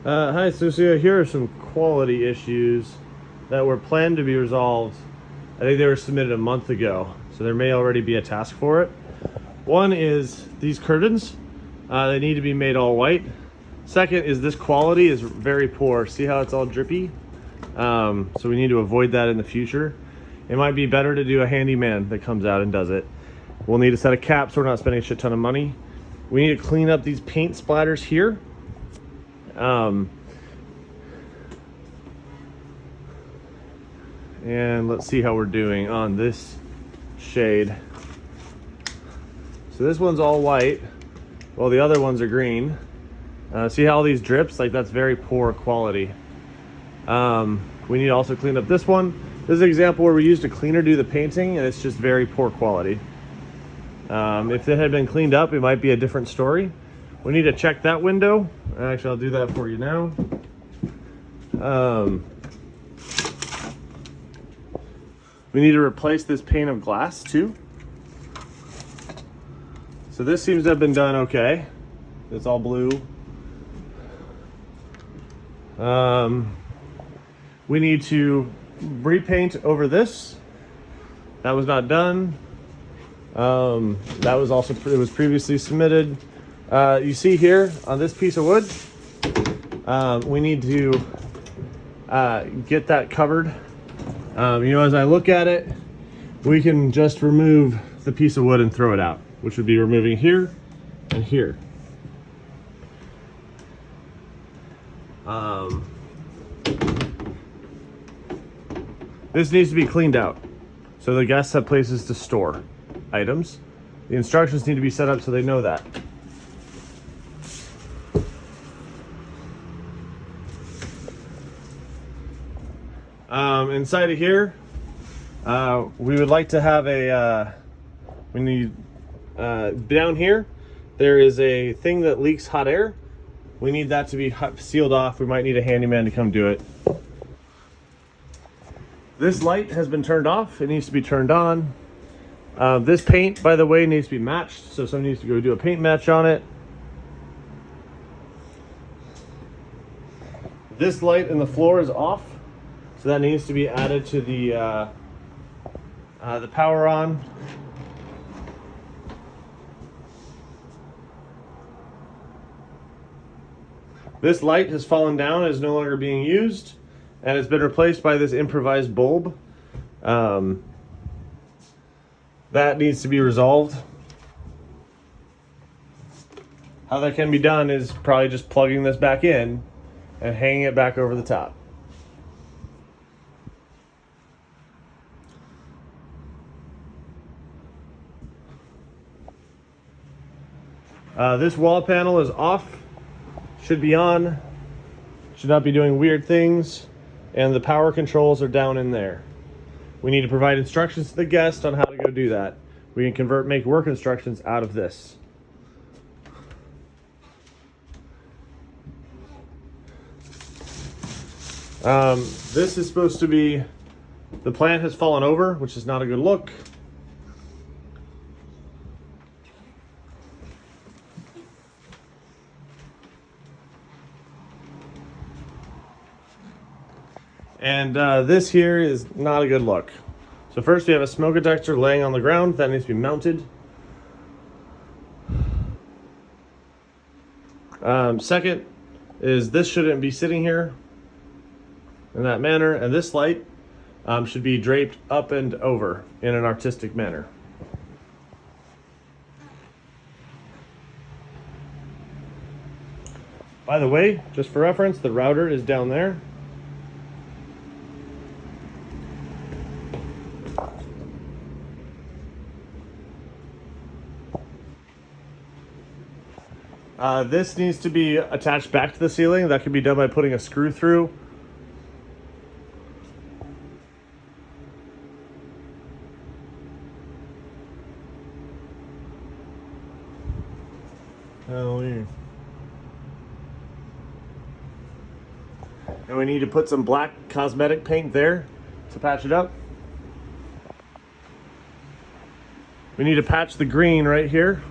Hi, Susia. Here are some quality issues that were planned to be resolved. I think they were submitted a month ago, so there may already be a task for it. One is these curtains. They need to be made all white. Second is this quality is very poor. See how it's all drippy? So we need to avoid that in the future. It might be better to do a handyman that comes out and does it. We'll need a set of caps so we're not spending a shit ton of money. We need to clean up these paint splatters here. And let's see how we're doing on this shade. So this one's all white, while the other ones are green. See how all these drips? Like, that's very poor quality. We need to also clean up this one. This is an example where we used a cleaner to do the painting, and it's just very poor quality. If it had been cleaned up, it might be a different story. We need to check that window. Actually, I'll do that for you now. We need to replace this pane of glass too. So this seems to have been done okay. It's all blue. We need to repaint over this. That was not done. That was also, it was previously submitted. You see here on this piece of wood, we need to get that covered. As I look at it, we can just remove the piece of wood and throw it out, which would be removing here and here. This needs to be cleaned out so the guests have places to store items. The instructions need to be set up so they know that. Inside of here, we would like to have down here, there is a thing that leaks hot air. We need that to be sealed off. We might need a handyman to come do it. This light has been turned off. It needs to be turned on. This paint, by the way, needs to be matched. So someone needs to go do a paint match on it. This light in the floor is off. So that needs to be added to the power on. This light has fallen down and is no longer being used, and it's been replaced by this improvised bulb. That needs to be resolved. How that can be done is probably just plugging this back in and hanging it back over the top. This wall panel is off, should be on, should not be doing weird things, and the power controls are down in there. We need to provide instructions to the guest on how to go do that. We can make work instructions out of this. This is supposed to be, the plant has fallen over, which is not a good look. And this here is not a good look. So first we have a smoke detector laying on the ground that needs to be mounted. Second is this shouldn't be sitting here in that manner, and this light should be draped up and over in an artistic manner. By the way, just for reference, the router is down there. This needs to be attached back to the ceiling. That can be done by putting a screw through. And we need to put some black cosmetic paint there to patch it up. We need to patch the green right here.